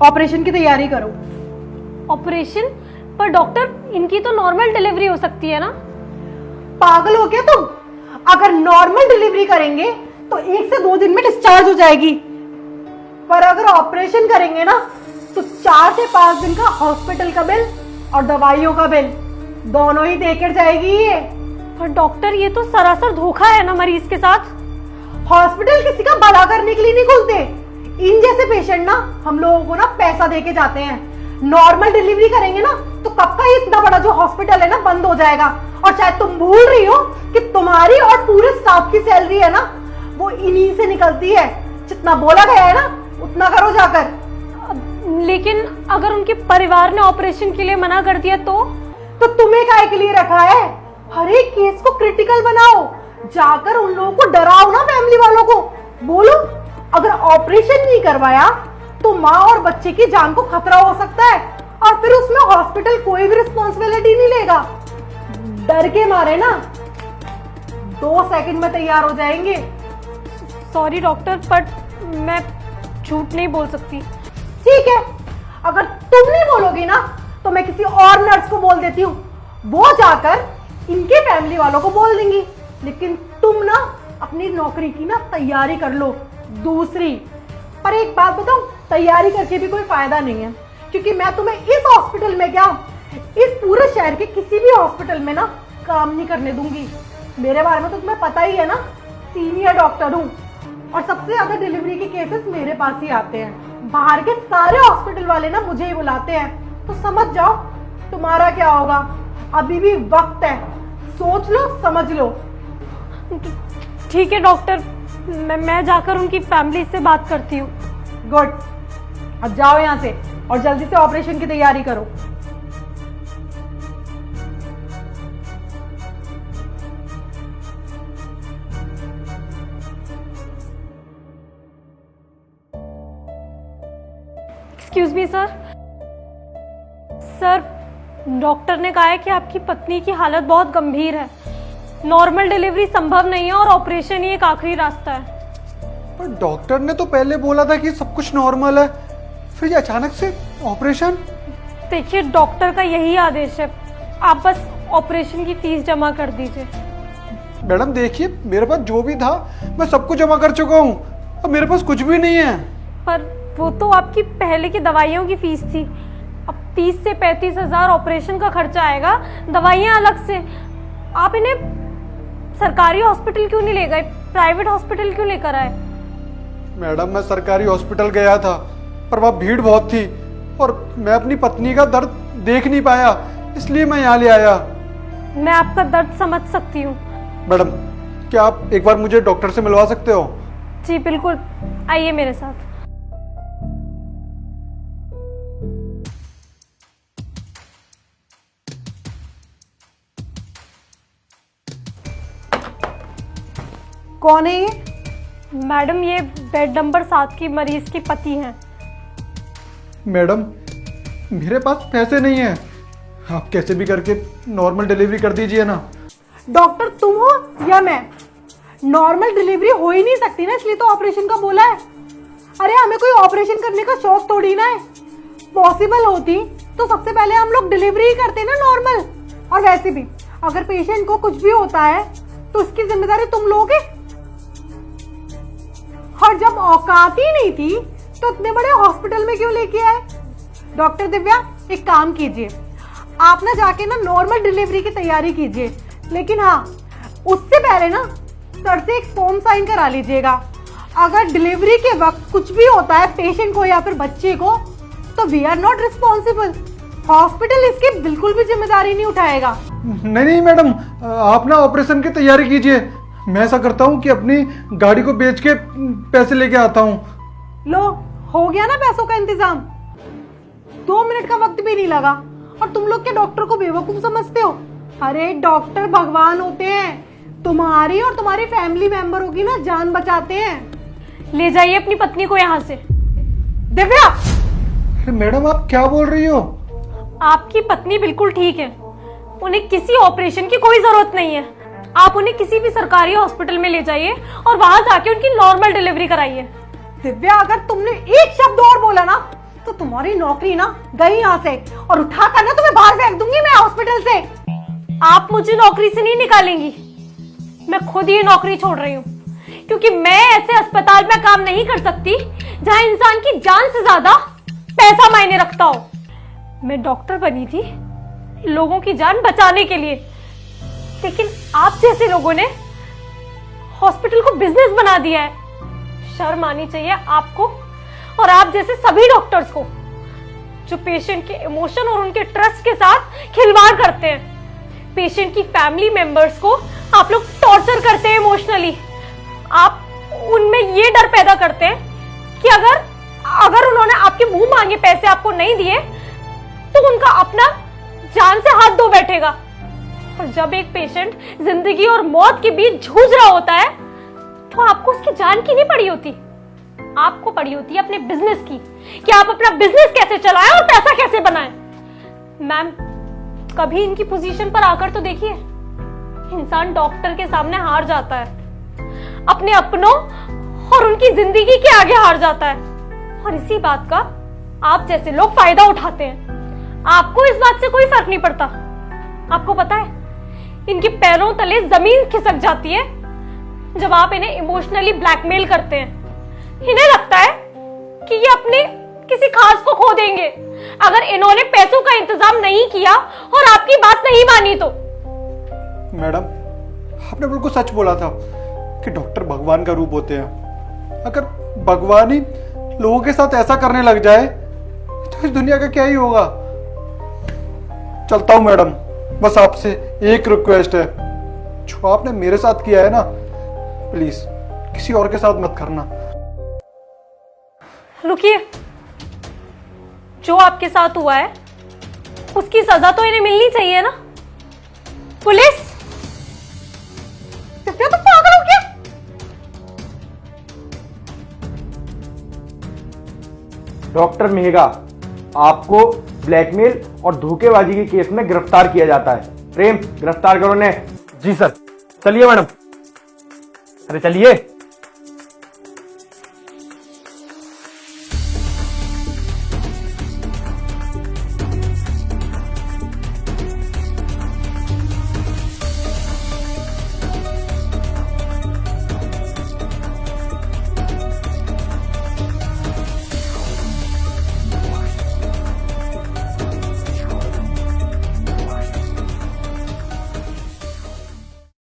Operation की तैयारी करो। ऑपरेशन? पर डॉक्टर इनकी तो नॉर्मल डिलीवरी हो सकती है ना? पागल हो क्या तुम? अगर नॉर्मल डिलीवरी करेंगे तो 1 से 2 दिन में डिस्चार्ज हो जाएगी, पर अगर ऑपरेशन करेंगे ना तो 4 से 5 दिन का हॉस्पिटल का बिल और दवाइयों का बिल दोनों ही देकर जाएगी ये। पर डॉक्टर ये तो सरासर धोखा है ना मरीज के साथ। हॉस्पिटल किसी का भला करने के लिए नहीं खुलते। इन जैसे पेशेंट ना हम लोगों को ना पैसा देके जाते हैं। नॉर्मल डिलीवरी करेंगे ना तो कब का इतना बड़ा जो हॉस्पिटल है ना बंद हो जाएगा। और शायद तुम भूल रही हो कि तुम्हारी और पूरे स्टाफ की सैलरी है ना वो इन्हीं से निकलती है। जितना बोला गया है ना उतना करो जाकर। लेकिन अगर उनके परिवार ने ऑपरेशन के लिए मना कर दिया तो तुम्हें काहे के लिए रखा है? हर एक केस को क्रिटिकल बनाओ, जाकर उन लोगों को डराओ ना, फैमिली वालों को बोलो अगर ऑपरेशन नहीं करवाया तो माँ और बच्चे की जान को खतरा हो सकता है, और फिर उसमें हॉस्पिटल कोई भी रिस्पॉन्सिबिलिटी नहीं लेगा। डर के मारे ना 2 सेकंड में तैयार हो जाएंगे। सॉरी डॉक्टर, बट मैं झूठ नहीं बोल सकती। ठीक है, अगर तुम नहीं बोलोगी ना तो मैं किसी और नर्स को बोल देती हूँ, वो जाकर इनके फैमिली वालों को बोल देंगी। लेकिन तुम ना अपनी नौकरी की ना तैयारी कर लो दूसरी। पर एक बात बताऊं, तैयारी करके भी कोई फायदा नहीं है, क्योंकि मैं तुम्हें इस हॉस्पिटल में क्या इस पूरे शहर के किसी भी हॉस्पिटल में ना काम नहीं करने दूंगी। मेरे बारे में तो तुम्हें पता ही है ना, सीनियर डॉक्टर हूँ और सबसे ज्यादा डिलीवरी के केसेस मेरे पास ही आते हैं। बाहर के सारे हॉस्पिटल वाले ना मुझे ही बुलाते हैं, तो समझ जाओ तुम्हारा क्या होगा। अभी भी वक्त है, सोच लो समझ लो। ठीक है डॉक्टर, मैं जाकर उनकी फैमिली से बात करती हूँ। गुड, अब जाओ यहाँ से और जल्दी से ऑपरेशन की तैयारी करो। Excuse me sir. Sir, doctor ने कहा है कि आपकी पत्नी की हालत बहुत गंभीर है, नॉर्मल डिलीवरी संभव नहीं है और ऑपरेशन ही एक आखिरी रास्ता है। पर डॉक्टर ने तो पहले बोला था कि सब कुछ नॉर्मल है, फिर ये अचानक से ऑपरेशन। देखिए, डॉक्टर का यही आदेश है, आप बस ऑपरेशन की फीस जमा कर दीजिए। मैडम देखिए, मेरे पास जो भी था मैं सब कुछ जमा कर चुका हूँ, अब मेरे पास कुछ भी नहीं है। पर वो तो आपकी पहले की दवाइयों की फीस थी, अब 30 से 35 हजार ऑपरेशन का खर्चा आएगा, दवाइयाँ अलग से। आप इन्हें सरकारी हॉस्पिटल क्यों नहीं ले गए, प्राइवेट हॉस्पिटल क्यों लेकर आए? मैडम मैं सरकारी हॉस्पिटल गया था पर वहाँ भीड़ बहुत थी और मैं अपनी पत्नी का दर्द देख नहीं पाया, इसलिए मैं यहाँ ले आया। मैं आपका दर्द समझ सकती हूँ। मैडम क्या आप एक बार मुझे डॉक्टर से मिलवा सकते हो? जी बिल्कुल, आइए मेरे साथ। कौन है ये? मैडम, ये बेड नंबर 7 की मरीज की पति हैं। मैडम मेरे पास पैसे नहीं है, आप कैसे भी करके नॉर्मल डिलीवरी कर दीजिए ना। डॉक्टर तुम हो या मैं? नॉर्मल डिलीवरी हो ही नहीं सकती ना, इसलिए तो ऑपरेशन का बोला है। अरे हमें कोई ऑपरेशन करने का शौक थोड़ी ना है, पॉसिबल होती तो सबसे पहले हम लोग डिलीवरी ही करते ना नॉर्मल। और वैसे भी अगर पेशेंट को कुछ भी होता है तो उसकी जिम्मेदारी तुम लोगे, और जब औकात ही नहीं थी तो इतने बड़े हॉस्पिटल में क्यों लेके आए? डॉक्टर दिव्या एक काम कीजिए, आप ना जाके ना नॉर्मल डिलीवरी की तैयारी कीजिए, लेकिन हाँ उससे पहले ना सर से एक फॉर्म साइन करा लीजिएगा। अगर डिलीवरी के वक्त कुछ भी होता है पेशेंट को या फिर बच्चे को तो we are not responsible, hospital इसकी बिल्कुल भी जिम्मेदारी नहीं उठाएगा। नहीं नहीं मैडम, आप ना ऑपरेशन की तैयारी कीजिए, मैं ऐसा करता हूँ कि अपनी गाड़ी को बेच के पैसे लेके आता हूँ। लो हो गया ना पैसों का इंतजाम, 2 मिनट का वक्त भी नहीं लगा। और तुम लोग क्या डॉक्टर को बेवकूफ समझते हो? अरे डॉक्टर भगवान होते हैं, तुम्हारी और तुम्हारी फैमिली मेंबरों की ना जान बचाते हैं। ले जाइए अपनी पत्नी को यहाँ से। दिव्या! अरे मैडम आप क्या बोल रही हो? आपकी पत्नी बिल्कुल ठीक है, उन्हें किसी ऑपरेशन की कोई जरूरत नहीं है। आप उन्हें किसी भी सरकारी हॉस्पिटल में ले जाइए और वहां जाके उनकी नॉर्मल डिलीवरी कराइए। दिव्या अगर तुमने एक शब्द और बोला ना तो तुम्हारी नौकरी ना गई यहाँ से, और उठा कर ना तुम्हें बाहर फेंक दूंगी मैं हॉस्पिटल से। आप मुझे नौकरी से नहीं निकालेंगी, मैं खुद ही नौकरी छोड़ रही हूँ, क्योंकि मैं ऐसे अस्पताल में काम नहीं कर सकती जहां इंसान की जान से ज्यादा पैसा मायने रखता हो। मैं डॉक्टर बनी थी लोगों की जान बचाने के लिए, लेकिन आप जैसे लोगों ने हॉस्पिटल को बिजनेस बना दिया है। शर्म आनी चाहिए आपको और आप जैसे सभी डॉक्टर्स को जो पेशेंट के इमोशन और उनके ट्रस्ट के साथ खिलवाड़ करते हैं। पेशेंट की फैमिली मेंबर्स को आप लोग टॉर्चर करते हैं इमोशनली। आप उनमें ये डर पैदा करते हैं कि अगर उन्होंने आपके मुंह मांगे पैसे आपको नहीं दिए तो उनका अपना जान से हाथ धो बैठेगा। और जब एक पेशेंट जिंदगी और मौत के बीच जूझ रहा होता है तो आपको उसकी जान की नहीं पड़ी होती, आपको पड़ी होती है अपने बिजनेस की, कि आप अपना बिजनेस कैसे चलाएं और पैसा कैसे बनाएं। मैम, कभी इनकी पोजीशन पर आकर तो देखिए, इंसान डॉक्टर के सामने हार जाता है, अपने अपनों और उनकी जिंदगी के आगे हार जाता है, और इसी बात का आप जैसे लोग फायदा उठाते हैं। आपको इस बात से कोई फर्क नहीं पड़ता। आपको पता है इनके पैरों तले जमीन खिसक जाती है जब आप इन्हें इमोशनली ब्लैकमेल करते हैं। इन्हें लगता है कि ये अपने किसी खास को खो देंगे अगर इन्होंने पैसों का इंतजाम नहीं किया और आपकी बात नहीं मानी तो। मैडम, आपने बिल्कुल सच बोला था कि डॉक्टर भगवान का रूप होते हैं। अगर भगवान ही लोगों के साथ ऐसा करने लग जाए तो इस दुनिया का क्या ही होगा। चलता हूं मैडम, बस आपसे एक रिक्वेस्ट है, जो आपने मेरे साथ किया है ना, प्लीज किसी और के साथ मत करना। रुकिए, जो आपके साथ हुआ है उसकी सजा तो इन्हें मिलनी चाहिए ना। पुलिस, दिव्या तुम पागल हो क्या? डॉक्टर मेहगा, आपको ब्लैकमेल और धोखेबाजी के केस में गिरफ्तार किया जाता है। प्रेम, गिरफ्तार करो ने। जी सर। चलिए मैडम। अरे चलिए।